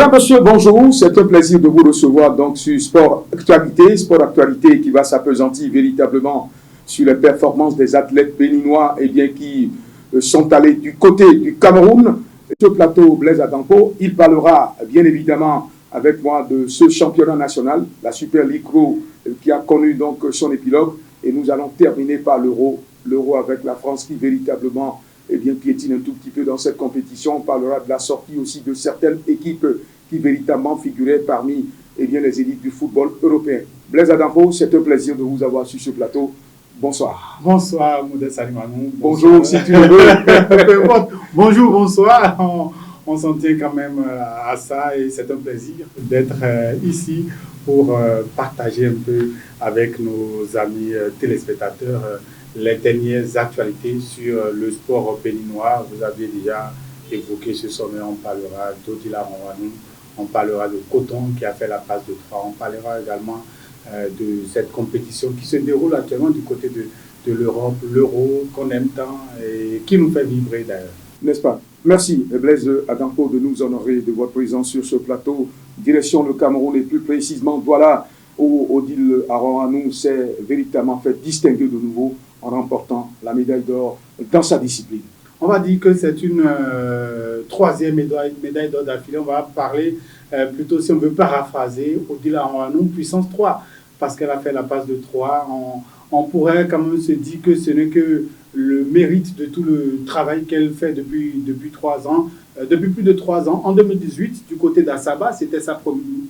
Mesdames, Messieurs, bonjour. C'est un plaisir de vous recevoir donc sur Sport Actualité qui va s'appesantir véritablement sur les performances des athlètes béninois qui sont allés du côté du Cameroun. Ce plateau, Blaise Adampo, il parlera bien évidemment avec moi de ce championnat national, la Super League Pro qui a connu donc son épilogue. Et nous allons terminer par l'Euro avec la France qui véritablement piétine un tout petit peu dans cette compétition. On parlera de la sortie aussi de certaines équipes qui véritablement figuraient parmi les élites du football européen. Blaise Adampo, c'est un plaisir de vous avoir sur ce plateau. Bonsoir. Bonsoir, Modeste Alimanou. Bonjour, si tu le veux. Bonjour, bonsoir. On s'en tient quand même à ça et c'est un plaisir d'être ici pour partager un peu avec nos amis téléspectateurs les dernières actualités sur le sport béninois. Vous aviez déjà évoqué ce sommet, on parlera d'Odila Rwanu, on parlera de Coton qui a fait la passe de 3, on parlera également de cette compétition qui se déroule actuellement du côté de l'Europe, l'Euro qu'on aime tant et qui nous fait vibrer d'ailleurs. N'est-ce pas? Merci Blaise Adampo de nous honorer de votre présence sur ce plateau. Direction le Cameroun et plus précisément Douala où Odile Rwanu s'est véritablement fait distinguer de nouveau en remportant la médaille d'or dans sa discipline. On va dire que c'est une troisième médaille d'or d'affilée. On va parler plutôt, si on veut paraphraser, Odile Rwanu puissance 3, parce qu'elle a fait la passe de 3. On pourrait quand même se dire que ce n'est que le mérite de tout le travail qu'elle fait depuis 3 ans. Depuis plus de 3 ans, en 2018, du côté d'Assaba, c'était sa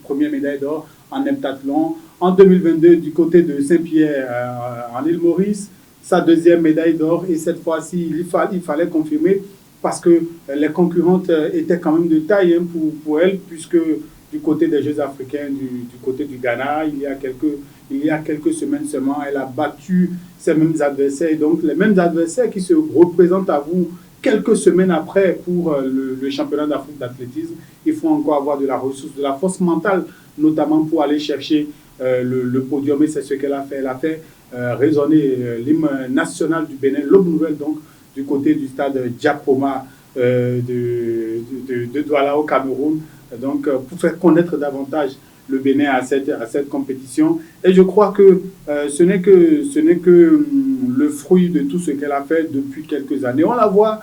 première médaille d'or en heptathlon. En 2022, du côté de Saint-Pierre, en île Maurice, sa deuxième médaille d'or. Et cette fois-ci, il fallait confirmer parce que les concurrentes étaient quand même de taille pour elle, puisque du côté des Jeux africains, du côté du Ghana, il y a quelques semaines seulement, elle a battu ses mêmes adversaires. Et donc, les mêmes adversaires qui se représentent à vous quelques semaines après pour le championnat d'Afrique d'athlétisme. Il faut encore avoir de la ressource, de la force mentale, notamment pour aller chercher le podium. Et c'est ce qu'elle a fait. Elle a fait résonner l'hymne national du Bénin, l'Aube Nouvelle, donc, du côté du stade Diapoma de Douala au Cameroun. Donc, pour faire connaître davantage le Bénin à cette compétition. Et je crois que ce n'est que le fruit de tout ce qu'elle a fait depuis quelques années. On la voit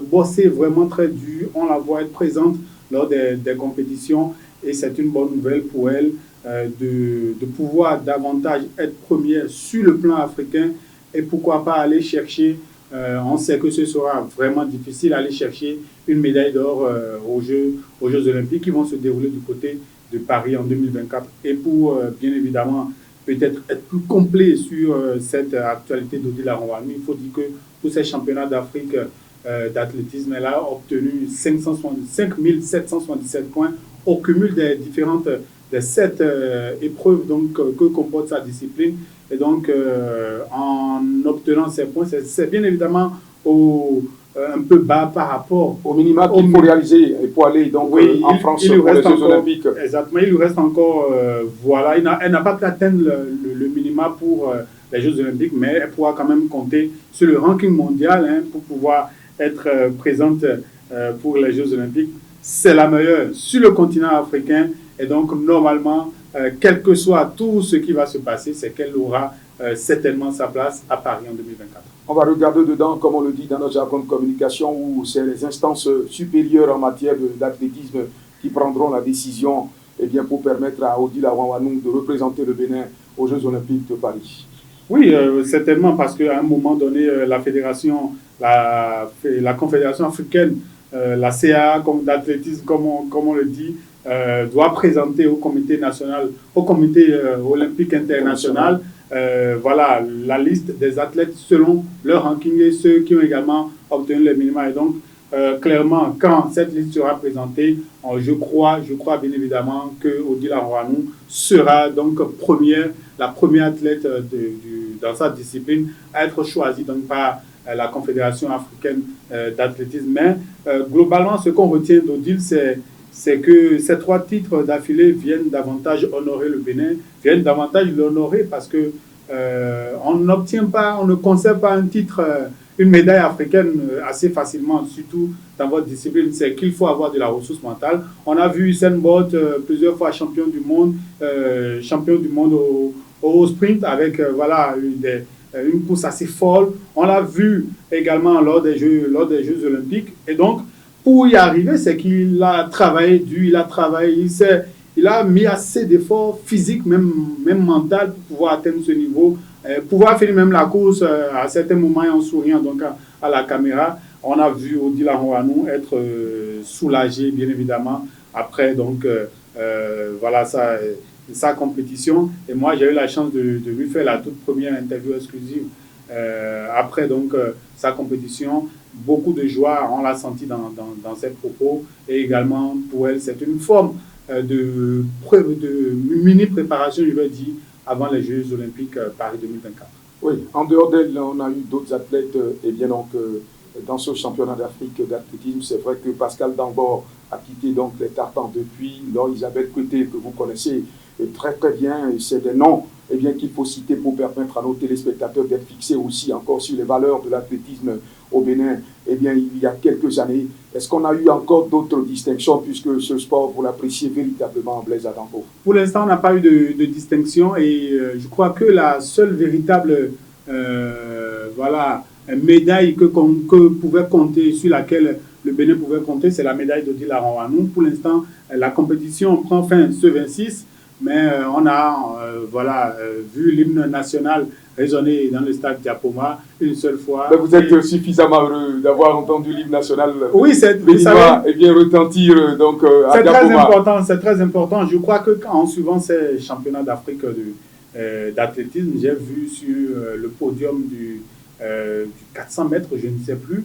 bosser vraiment très dur, on la voit être présente lors des compétitions et c'est une bonne nouvelle pour elle de pouvoir davantage être première sur le plan africain et pourquoi pas aller chercher, on sait que ce sera vraiment difficile, aller chercher une médaille d'or aux Jeux Olympiques qui vont se dérouler du côté de Paris en 2024. Et pour, bien évidemment, peut-être être plus complet sur cette actualité d'Odile Rwanu, il faut dire que pour ces championnats d'Afrique d'athlétisme, elle a obtenu 5777 points au cumul des 7 épreuves donc, que comporte sa discipline. Et donc, en obtenant ces points, c'est bien évidemment un peu bas par rapport au minima qu'il faut réaliser pour aller donc, en France pour les Jeux Olympiques. Exactement, il lui reste encore, elle n'a pas pu atteindre le minima pour les Jeux Olympiques, mais elle pourra quand même compter sur le ranking mondial pour pouvoir être présente pour les Jeux Olympiques. C'est la meilleure sur le continent africain et donc normalement, quel que soit tout ce qui va se passer, c'est qu'elle aura certainement sa place à Paris en 2024. On va regarder dedans, comme on le dit dans notre jargon de communication, où c'est les instances supérieures en matière d'athlétisme qui prendront la décision pour permettre à Odile Rwanu de représenter le Bénin aux Jeux Olympiques de Paris. Oui, certainement, parce qu'à un moment donné, la fédération, la Confédération africaine, la CAA d'athlétisme, comme on le dit, doit présenter au comité national, au comité olympique international, la liste des athlètes selon leur ranking et ceux qui ont également obtenu les minima. Et donc, clairement, quand cette liste sera présentée, je crois bien évidemment que Odile Rwanu sera donc la première athlète dans sa discipline à être choisie donc par la Confédération africaine d'athlétisme. Mais globalement, ce qu'on retient d'Odile, c'est que ces 3 titres d'affilée viennent davantage honorer le Bénin, viennent davantage l'honorer parce que on ne conserve pas un titre une médaille africaine assez facilement, surtout dans votre discipline, c'est qu'il faut avoir de la ressource mentale. On a vu Usain Bolt plusieurs fois champion du monde au sprint avec voilà, une course assez folle. On l'a vu également lors des Jeux olympiques. Et donc, pour y arriver, c'est qu'il a travaillé dur, il a mis assez d'efforts physiques, même mental, pour pouvoir atteindre ce niveau, pouvoir finir même la course à certains moments en souriant donc à la caméra. On a vu Odile Ahouanou être soulagé, bien évidemment, après donc voilà sa compétition. Et moi, j'ai eu la chance de lui faire la toute première interview exclusive après donc sa compétition. Beaucoup de joie, on l'a senti dans ses propos. Et également, pour elle, c'est une forme de mini-préparation, je vais dire, avant les Jeux olympiques Paris 2024. Oui, en dehors d'elle, on a eu d'autres athlètes, et bien donc, dans ce championnat d'Afrique d'athlétisme. C'est vrai que Pascal Dambord a quitté donc les tartans depuis. Laure Isabelle Couté, que vous connaissez très très bien, et c'est des noms qu'il faut citer pour permettre à nos téléspectateurs d'être fixés aussi encore sur les valeurs de l'athlétisme au Bénin. Il y a quelques années, est-ce qu'on a eu encore d'autres distinctions puisque ce sport, vous l'appréciez véritablement, Blaise Adampo? Pour l'instant, on n'a pas eu de distinction et je crois que la seule véritable médaille que pouvait compter, sur laquelle le Bénin pouvait compter, c'est la médaille d'Odile Ahouanou. Pour l'instant, la compétition prend fin ce 26, mais on a vu l'hymne national résonner dans le stade Diapoma une seule fois. Mais vous êtes suffisamment heureux d'avoir entendu l'hymne national béninois retentir donc à Diapoma. C'est très important. Je crois que en suivant ces championnats d'Afrique d'athlétisme, j'ai vu sur le podium du 400 mètres, je ne sais plus,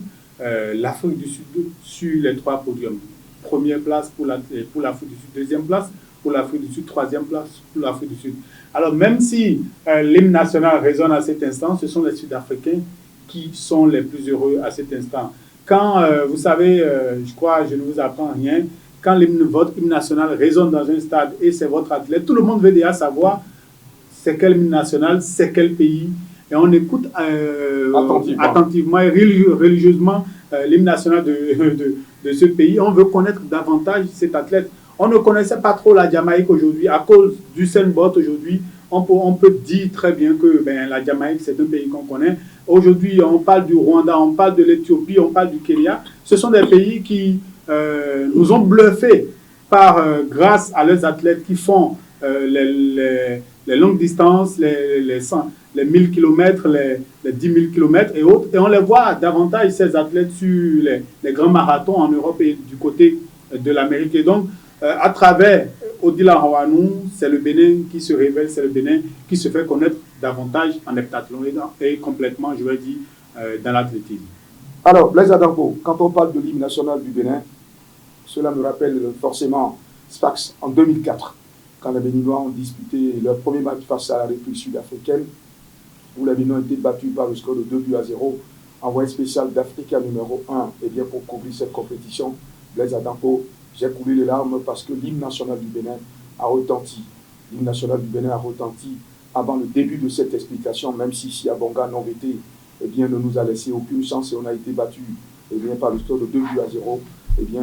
l'Afrique du Sud sur les 3 podiums. Première place pour l'Afrique du Sud, deuxième place pour l'Afrique du Sud, troisième place pour l'Afrique du Sud. Alors même si l'hymne national résonne à cet instant, ce sont les Sud-Africains qui sont les plus heureux à cet instant. Quand, vous savez, je crois, je ne vous apprends rien, quand votre hymne national résonne dans un stade et c'est votre athlète, tout le monde veut déjà savoir c'est quel hymne national, c'est quel pays. Et on écoute attentivement et religieusement l'hymne national de ce pays. On veut connaître davantage cet athlète. On ne connaissait pas trop la Jamaïque aujourd'hui. À cause du Usain Bolt aujourd'hui, on peut dire très bien que la Jamaïque, c'est un pays qu'on connaît. Aujourd'hui, on parle du Rwanda, on parle de l'Éthiopie, on parle du Kenya. Ce sont des pays qui nous ont bluffés grâce à leurs athlètes qui font les longues distances, les 1000 km, les 10 000 km et autres. Et on les voit davantage, ces athlètes, sur les grands marathons en Europe et du côté de l'Amérique. Et donc, à travers Odile Ahouanou, c'est le Bénin qui se révèle, c'est le Bénin qui se fait connaître davantage en heptathlon et complètement, je vais dire, dans l'athlétisme. Alors, Blaise Adampo, quand on parle de l'hymne national du Bénin, cela me rappelle forcément Sfax en 2004, quand les Béninois ont disputé leur premier match face à la République sud-africaine, où les Béninois ont été battus par le score de 2-0, envoyé spécial d'Africa numéro 1, pour couvrir cette compétition. Blaise Adampo, j'ai coulé les larmes parce que l'hymne national du Bénin a retenti. L'hymne national du Bénin a retenti avant le début de cette explication, même si Siabonga non-vété ne nous a laissé aucune chance et on a été battu par le score de 2-0.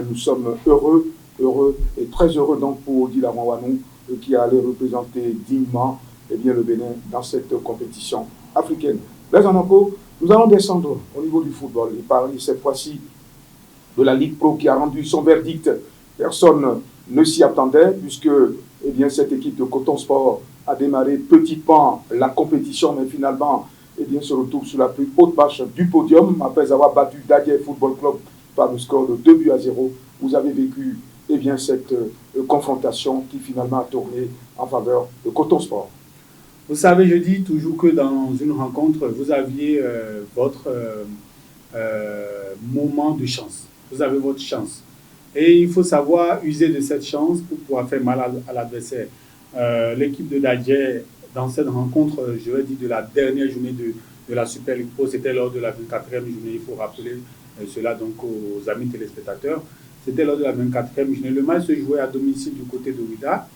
Nous sommes heureux et très heureux donc pour Odile Ahouanou qui allait représenter dignement le Bénin dans cette compétition africaine. Blaise Adampo, nous allons descendre au niveau du football et parler cette fois-ci de la Ligue Pro qui a rendu son verdict. Personne ne s'y attendait puisque cette équipe de Coton Sport a démarré petitement la compétition, mais finalement se retrouve sur la plus haute marche du podium après avoir battu Dadier Football Club par le score de 2-0. Vous avez vécu cette confrontation qui finalement a tourné en faveur de Coton Sport. Vous savez, je dis toujours que dans une rencontre, vous aviez votre moment de chance. Vous avez votre chance. Et il faut savoir user de cette chance pour pouvoir faire mal à l'adversaire. L'équipe de Dadier, dans cette rencontre, je vais dire de la dernière journée de la Super League Pro, c'était lors de la 24e journée, il faut rappeler cela donc aux amis téléspectateurs. C'était lors de la 24e journée. Le match se jouait à domicile du côté de Ouida.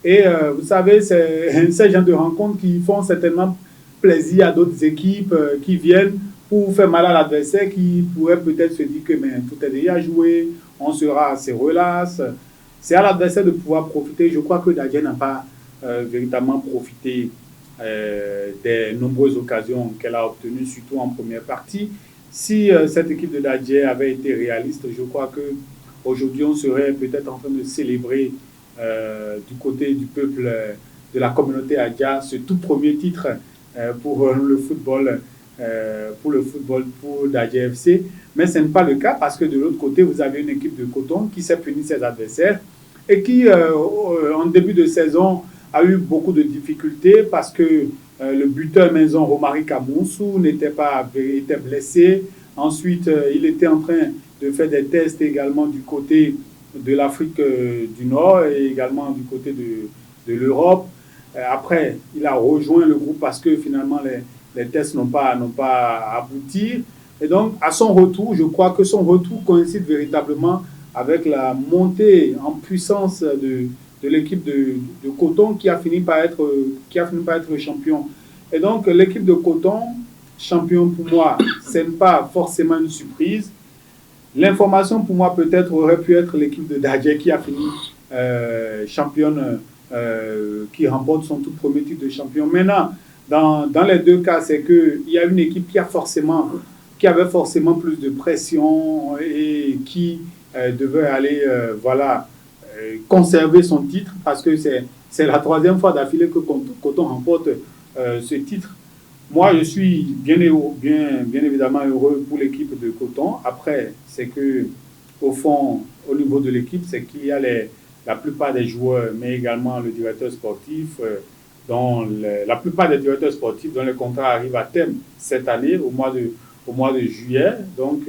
Et vous savez, c'est ces gens de rencontres qui font certainement plaisir à d'autres équipes qui viennent pour faire mal à l'adversaire qui pourrait peut-être se dire que mais, tout est déjà joué, on sera assez relax. C'est à l'adversaire de pouvoir profiter. Je crois que Dadje n'a pas véritablement profité des nombreuses occasions qu'elle a obtenues, surtout en première partie. Si cette équipe de Dadje avait été réaliste, je crois qu'aujourd'hui, on serait peut-être en train de célébrer du côté du peuple de la communauté Adja ce tout premier titre pour le football, pour Dadje FC. Mais ce n'est pas le cas parce que de l'autre côté, vous avez une équipe de Coton qui s'est puni ses adversaires et qui, en début de saison, a eu beaucoup de difficultés parce que le buteur maison Romari Kamoussou était blessé. Ensuite, il était en train de faire des tests également du côté de l'Afrique du Nord et également du côté de l'Europe. Après, il a rejoint le groupe parce que finalement les tests n'ont pas abouti. Et donc, à son retour, je crois que son retour coïncide véritablement avec la montée en puissance de l'équipe de Coton qui a fini par être champion. Et donc, l'équipe de Coton, champion pour moi, ce n'est pas forcément une surprise. L'information pour moi peut-être aurait pu être l'équipe de Dadje qui a fini championne, qui remporte son tout premier titre de champion. Maintenant, dans les deux cas, c'est qu'il y a une équipe qui avait forcément plus de pression et qui devait aller conserver son titre parce que c'est la troisième fois d'affilée que Coton remporte ce titre. Moi, je suis bien évidemment heureux pour l'équipe de Coton. Après, c'est que au fond, au niveau de l'équipe, c'est qu'il y a la plupart des joueurs, mais également le directeur sportif, la plupart des directeurs sportifs dont les contrats arrivent à terme cette année, au mois de juillet. Donc,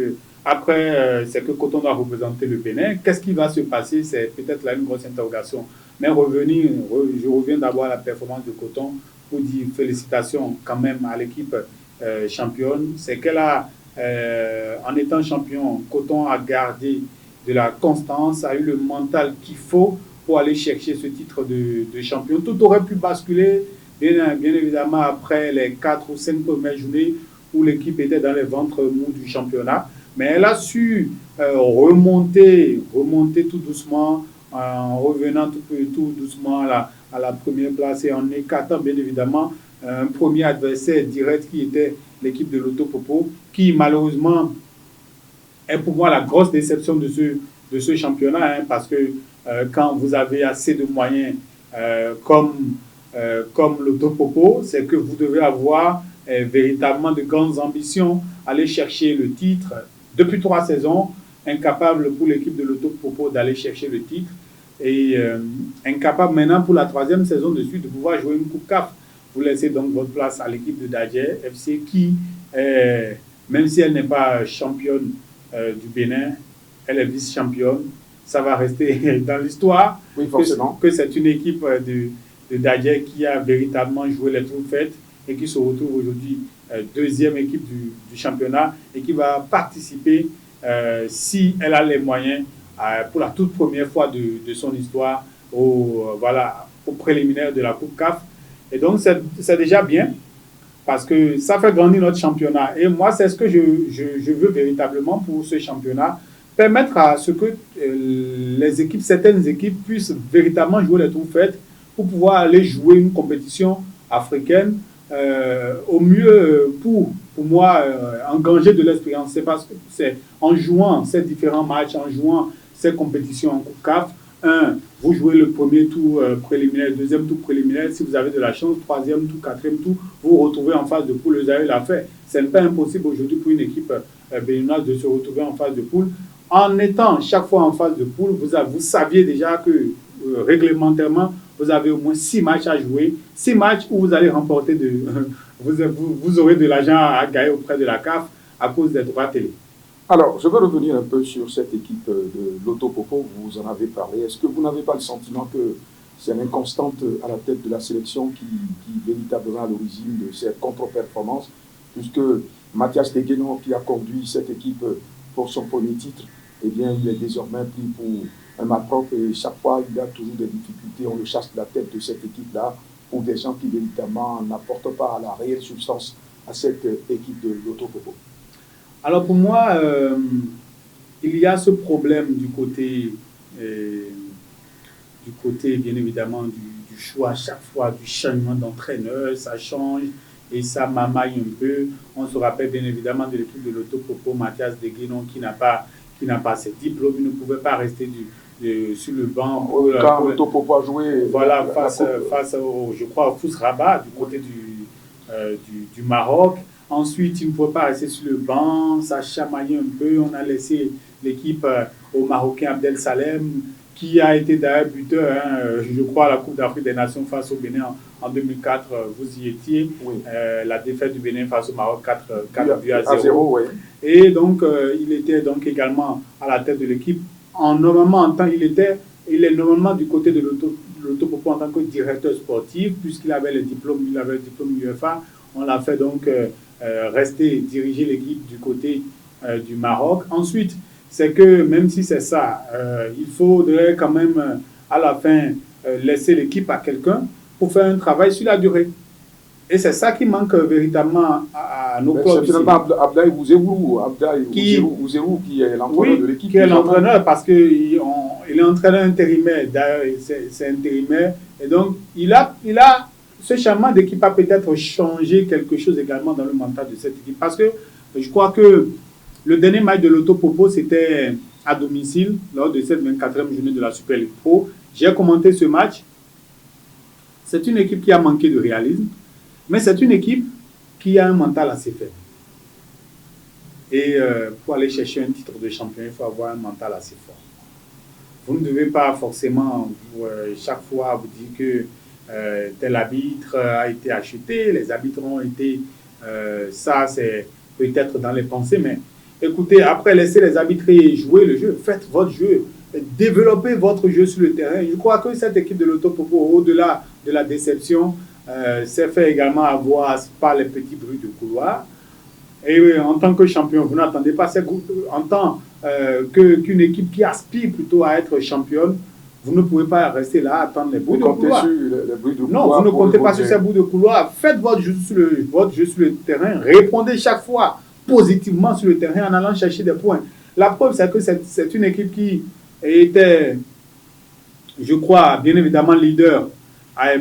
après, c'est que Coton doit représenter le Bénin. Qu'est-ce qui va se passer? C'est peut-être là une grosse interrogation. Mais je reviens d'abord à la performance de Coton pour dire félicitations quand même à l'équipe championne. C'est qu'elle a, en étant champion, Coton a gardé de la constance, a eu le mental qu'il faut pour aller chercher ce titre de champion. Tout aurait pu basculer, bien évidemment, après les 4 ou 5 premières journées où l'équipe était dans les ventres mous du championnat. Mais elle a su remonter tout doucement, en revenant tout doucement à la première place et en écartant bien évidemment un premier adversaire direct qui était l'équipe de Loto Popo, qui malheureusement est pour moi la grosse déception de ce championnat, hein, parce que quand vous avez assez de moyens comme Loto Popo, c'est que vous devez avoir véritablement de grandes ambitions, aller chercher le titre. Depuis 3 saisons, incapable pour l'équipe de Loto Popo d'aller chercher le titre et incapable maintenant pour la 3e saison de suite de pouvoir jouer une Coupe CAF. Vous laissez donc votre place à l'équipe de Dadje FC qui, même si elle n'est pas championne du Bénin, elle est vice-championne. Ça va rester dans l'histoire, oui, forcément, que c'est une équipe de Dadje qui a véritablement joué les troupes et qui se retrouve aujourd'hui 2e équipe du championnat et qui va participer, si elle a les moyens, pour la toute première fois de son histoire au préliminaire de la Coupe CAF. Et donc, c'est déjà bien parce que ça fait grandir notre championnat. Et moi, c'est ce que je veux véritablement pour ce championnat, permettre à ce que certaines équipes puissent véritablement jouer les troupes pour pouvoir aller jouer une compétition africaine. Au mieux pour moi engranger de l'expérience. C'est parce que c'est en jouant ces différents matchs, en jouant ces compétitions en Coupe CAF, vous jouez le premier tour préliminaire, le 2e tour préliminaire, si vous avez de la chance, 3e tour, 4e tour, vous vous retrouvez en phase de poule, vous avez l'affaire. Ce n'est pas impossible aujourd'hui pour une équipe béninoise de se retrouver en phase de poule. En étant chaque fois en phase de poule, vous saviez déjà que réglementairement, vous avez au moins 6 matchs à jouer, 6 matchs où vous allez remporter vous aurez de l'argent à gagner auprès de la CAF à cause des droits télé. Alors, je veux revenir un peu sur cette équipe de Loto Popo, vous en avez parlé. Est-ce que vous n'avez pas le sentiment que c'est l'inconstante à la tête de la sélection qui véritablement à l'origine de cette contre-performance, puisque Mathias Tegueno, qui a conduit cette équipe pour son premier titre, eh bien, il est désormais pris pour un malpropre et chaque fois, il y a toujours des difficultés. On le chasse de la tête de cette équipe-là pour des gens qui véritablement n'apportent pas la réelle substance à cette équipe de Loto Popo. Alors pour moi, il y a ce problème du côté bien évidemment du choix à chaque fois, du changement d'entraîneur, ça change et ça mamaille un peu. On se rappelle bien évidemment de l'équipe de l'Autopopo, Mathias Deguenon, qui n'a pas ses diplômes, il ne pouvait pas rester sur le banc. Quand l'Autopopo a joué, voilà, face au, je crois, au Fous Rabat, du côté du Maroc. Ensuite, il ne pouvait pas rester sur le banc, ça chamaillait un peu. On a laissé l'équipe au Marocain Abdel Salem, qui a été d'ailleurs buteur, je crois, à la Coupe d'Afrique des Nations face au Bénin en 2004. Vous y étiez. Oui. La défaite du Bénin face au Maroc 4 buts à 0. Oui. Et donc, il était donc également à la tête de l'équipe. Il est normalement du côté de l'Autopopo en tant que directeur sportif, puisqu'il avait le diplôme UEFA. On l'a fait donc rester diriger l'équipe du côté du Maroc. Ensuite, c'est que même si c'est ça, il faudrait quand même à la fin laisser l'équipe à quelqu'un pour faire un travail sur la durée. Et c'est ça qui manque véritablement à nos clubs. C'est finalement Abdoulaye Ouzerou qui est l'entraîneur de l'équipe. Qui est l'entraîneur parce qu'il est entraîneur intérimaire. D'ailleurs, c'est intérimaire. Et donc, il a ce changement d'équipe a peut-être changé quelque chose également dans le mental de cette équipe. Parce que je crois que le dernier match de l'Autopopo, c'était à domicile, lors de cette 24e journée de la Super League Pro. J'ai commenté ce match. C'est une équipe qui a manqué de réalisme, mais c'est une équipe qui a un mental assez faible. Et pour aller chercher un titre de champion, il faut avoir un mental assez fort. Vous ne devez pas forcément, chaque fois, vous dire que tel arbitre a été acheté, les arbitres ont été... ça, c'est peut-être dans les pensées, mais écoutez, après, laissez les arbitres jouer le jeu, faites votre jeu, développez votre jeu sur le terrain. Je crois que cette équipe de l'Autopopo, au-delà de la déception, s'est fait également avoir par les petits bruits de couloir. Et en tant que champion, vous n'attendez pas ces groupes. En tant qu'une équipe qui aspire plutôt à être championne, vous ne pouvez pas rester là, attendre les bruits de couloir. Non, vous ne comptez pas sur ces bouts de couloir. Faites votre jeu sur le terrain. Répondez chaque fois positivement sur le terrain en allant chercher des points. La preuve, c'est que c'est une équipe qui était, je crois, bien évidemment leader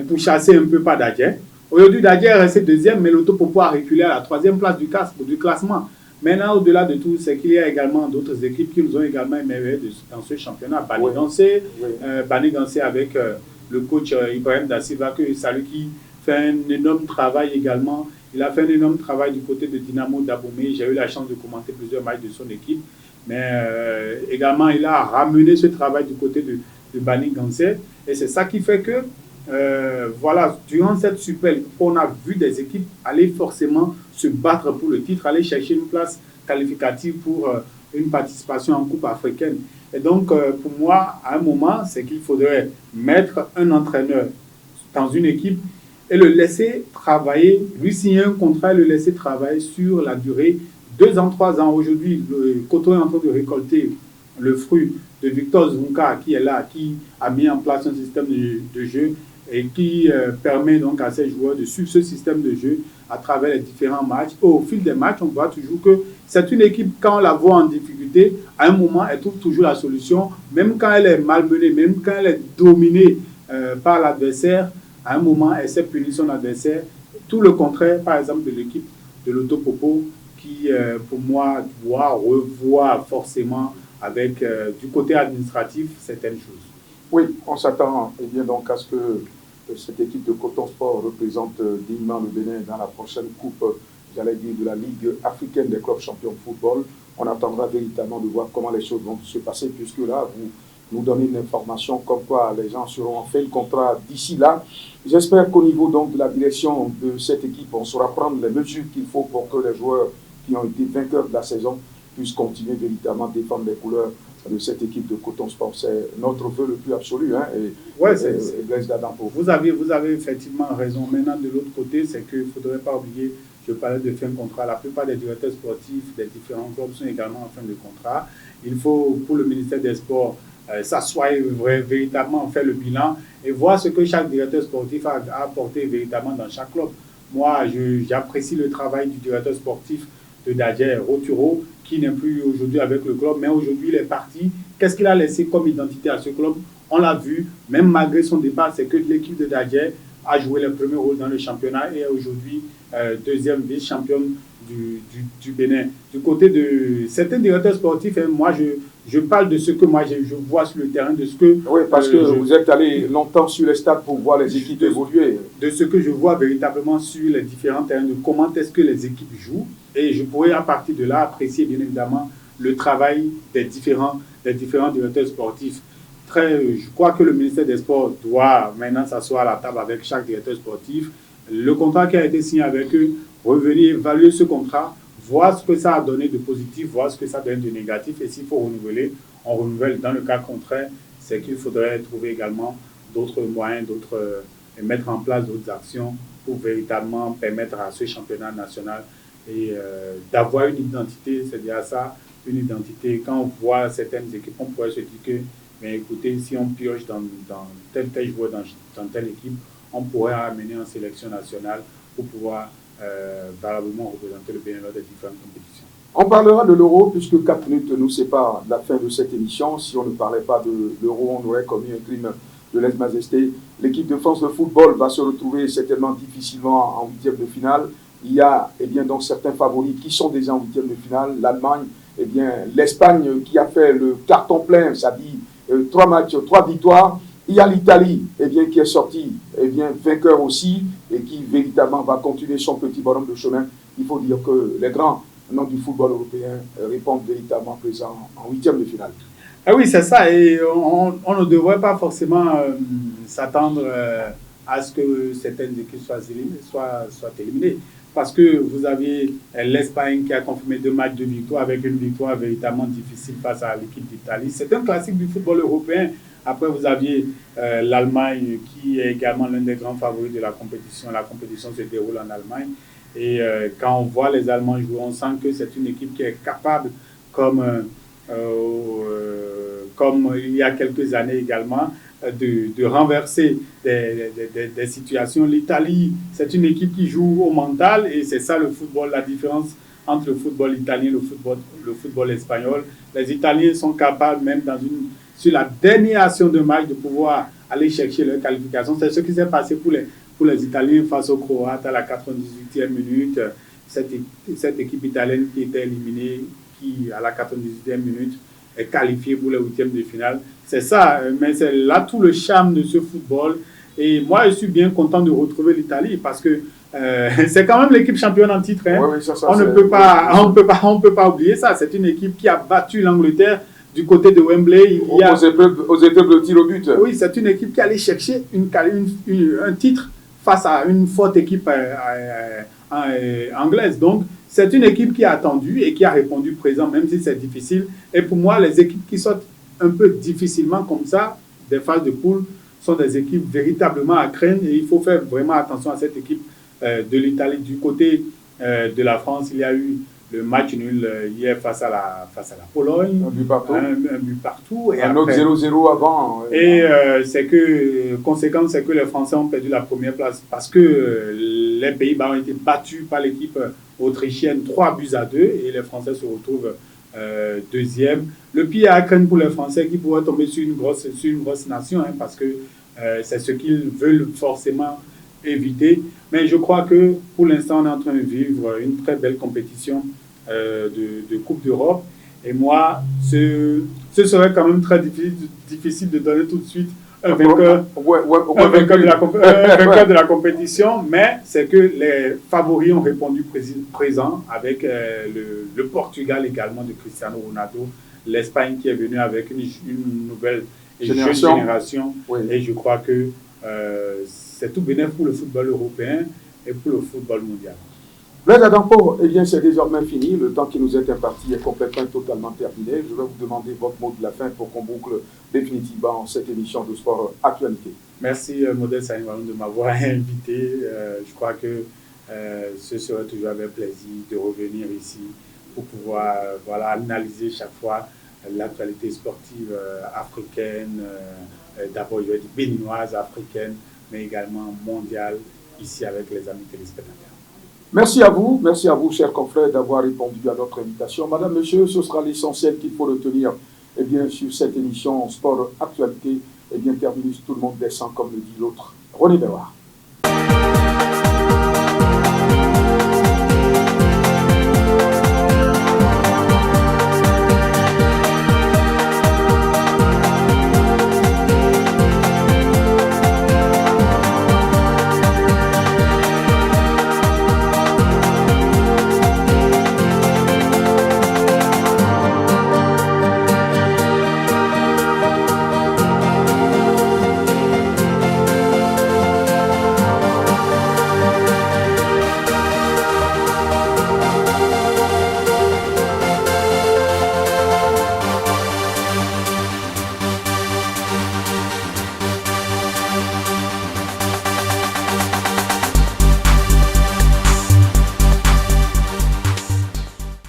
pour chasser un peu par Dadje. Aujourd'hui, Dadje est resté deuxième, mais l'Autopopo a reculé à la troisième place du classement. Maintenant, au-delà de tout, c'est qu'il y a également d'autres équipes qui nous ont également émerveillés dans ce championnat. Bani Gansé avec le coach Ibrahim Da Silva, que salut, qui fait un énorme travail également. Il a fait un énorme travail du côté de Dynamo d'Abomey. J'ai eu la chance de commenter plusieurs matchs de son équipe. Mais également, il a ramené ce travail du côté de Bani Gansé. Et c'est ça qui fait que, voilà, durant cette Super League, on a vu des équipes aller forcément se battre pour le titre, aller chercher une place qualificative pour une participation en Coupe africaine. Et donc, pour moi, à un moment, c'est qu'il faudrait mettre un entraîneur dans une équipe et le laisser travailler, lui signer un contrat et le laisser travailler sur la durée, 2 ans, 3 ans. Aujourd'hui, le Coton est en train de récolter le fruit de Victor Zunka qui est là, qui a mis en place un système de jeu et qui permet donc à ces joueurs de suivre ce système de jeu à travers les différents matchs. Et au fil des matchs, on voit toujours que c'est une équipe, quand on la voit en difficulté, à un moment, elle trouve toujours la solution, même quand elle est malmenée, même quand elle est dominée par l'adversaire, à un moment, elle sait punir son adversaire. Tout le contraire, par exemple, de l'équipe de l'Autopopo, qui, pour moi, doit revoir forcément avec, du côté administratif, certaines choses. Oui, on s'attend bien donc à ce que cette équipe de Coton Sport représente dignement le Bénin dans la prochaine coupe, j'allais dire, de la Ligue africaine des clubs champions de football. On attendra véritablement de voir comment les choses vont se passer, puisque là, vous nous donnez une information comme quoi les gens seront en fin de contrat d'ici là. J'espère qu'au niveau donc de la direction de cette équipe, on saura prendre les mesures qu'il faut pour que les joueurs qui ont été vainqueurs de la saison puissent continuer véritablement à défendre les couleurs de cette équipe de Coton Sport. C'est notre vœu le plus absolu. Hein, et Blaise Dadan pour vous. Vous avez effectivement raison. Maintenant, de l'autre côté, c'est qu'il ne faudrait pas oublier, je parlais de fin de contrat, la plupart des directeurs sportifs des différents clubs sont également en fin de contrat. Il faut, pour le ministère des Sports, s'asseoir véritablement, faire le bilan et voir ce que chaque directeur sportif a apporté véritablement dans chaque club. Moi, j'apprécie le travail du directeur sportif de Dadje Roturo, qui n'est plus aujourd'hui avec le club, mais aujourd'hui il est parti. Qu'est-ce qu'il a laissé comme identité à ce club? On l'a vu, même malgré son départ, c'est que l'équipe de Dadje a joué le premier rôle dans le championnat et est aujourd'hui deuxième vice-championne du Bénin. Du côté de certains directeurs sportifs, moi je parle de ce que moi je vois sur le terrain, de ce que... Oui, parce que vous êtes allé longtemps sur les stades pour voir les équipes évoluer. De ce que je vois véritablement sur les différents terrains, de comment est-ce que les équipes jouent. Et je pourrais à partir de là apprécier bien évidemment le travail des différents directeurs sportifs. Je crois que le ministère des Sports doit maintenant s'asseoir à la table avec chaque directeur sportif. Le contrat qui a été signé avec eux, revenir évaluer ce contrat, voir ce que ça a donné de positif, voir ce que ça donne de négatif. Et s'il faut renouveler, on renouvelle. Dans le cas contraire, c'est qu'il faudrait trouver également d'autres moyens, et mettre en place d'autres actions pour véritablement permettre à ce championnat national et d'avoir une identité. C'est déjà ça, une identité. Quand on voit certaines équipes, on pourrait se dire que, mais écoutez, si on pioche dans tel joueur dans telle équipe, on pourrait amener en sélection nationale pour pouvoir valablement représenter le Bénin lors des différentes compétitions. On parlera de l'Euro puisque 4 minutes nous séparent de la fin de cette émission. Si on ne parlait pas de l'Euro, on aurait commis un crime de lèse-majesté. L'équipe de France de football va se retrouver certainement difficilement en huitième de finale. Il y a donc certains favoris qui sont déjà en huitième de finale. L'Allemagne, l'Espagne qui a fait le carton plein, ça dit 3 matchs, 3 victoires. Il y a l'Italie qui est sortie vainqueur aussi et qui véritablement va continuer son petit bonhomme de chemin. Il faut dire que les grands noms du football européen répondent véritablement présents en huitième de finale. Ah oui, c'est ça. Et on ne devrait pas forcément s'attendre à ce que certaines équipes soient éliminées. Parce que vous aviez l'Espagne qui a confirmé 2 matchs de victoire avec une victoire véritablement difficile face à l'équipe d'Italie. C'est un classique du football européen. Après, vous aviez l'Allemagne qui est également l'un des grands favoris de la compétition. La compétition se déroule en Allemagne. Et quand on voit les Allemands jouer, on sent que c'est une équipe qui est capable, comme il y a quelques années également, de renverser des situations. L'Italie, c'est une équipe qui joue au mental et c'est ça le football, la différence entre le football italien et le football espagnol. Les Italiens sont capables, même sur la dernière action de match, de pouvoir aller chercher leur qualification. C'est ce qui s'est passé pour les Italiens face aux Croates à la 98e minute. Cette équipe italienne qui était éliminée, qui à la 98e minute est qualifiée pour les huitièmes de finale. C'est ça, mais c'est là tout le charme de ce football. Et moi, je suis bien content de retrouver l'Italie parce que c'est quand même l'équipe championne en titre. Hein. Oui, ça, on ne peut pas oublier ça. C'est une équipe qui a battu l'Angleterre du côté de Wembley. Aux épreuves de tir au but. Oui, c'est une équipe qui allait chercher un titre face à une forte équipe anglaise. Donc, c'est une équipe qui a attendu et qui a répondu présent, même si c'est difficile. Et pour moi, les équipes qui sortent un peu difficilement comme ça, des phases de poule, sont des équipes véritablement à craindre. Et il faut faire vraiment attention à cette équipe de l'Italie. Du côté de la France, il y a eu le match nul hier face à la Pologne. Un but partout. Un but partout. Et un autre 0-0 avant. Et conséquence, c'est que les Français ont perdu la première place parce que les Pays-Bas ont été battus par l'équipe autrichienne 3-2 et les Français se retrouvent deuxième. Le pire à craindre pour les Français qui pourraient tomber sur une grosse nation parce que c'est ce qu'ils veulent forcément éviter. Mais je crois que pour l'instant, on est en train de vivre une très belle compétition de Coupe d'Europe. Et moi, ce serait quand même très difficile de donner tout de suite un vainqueur de la compétition, mais c'est que les favoris ont répondu présent avec le Portugal également de Cristiano Ronaldo, l'Espagne qui est venue avec une nouvelle jeune génération. Oui. Et je crois que c'est tout bénéfique pour le football européen et pour le football mondial. Blaise Adampo, c'est désormais fini. Le temps qui nous est imparti est complètement et totalement terminé. Je vais vous demander votre mot de la fin pour qu'on boucle définitivement cette émission de Sport Actualité. Merci Modeste Saïmanoun de m'avoir invité. Je crois que ce serait toujours avec plaisir de revenir ici pour pouvoir analyser chaque fois l'actualité sportive africaine, d'abord je vais dire béninoise, africaine, mais également mondiale, ici avec les amis téléspectateurs. Merci à vous, chers confrères, d'avoir répondu à notre invitation. Madame, monsieur, ce sera l'essentiel qu'il faut retenir eh bien, sur cette émission Sport Actualité. Eh bien, terminus, tout le monde descend comme le dit l'autre. René Béroir.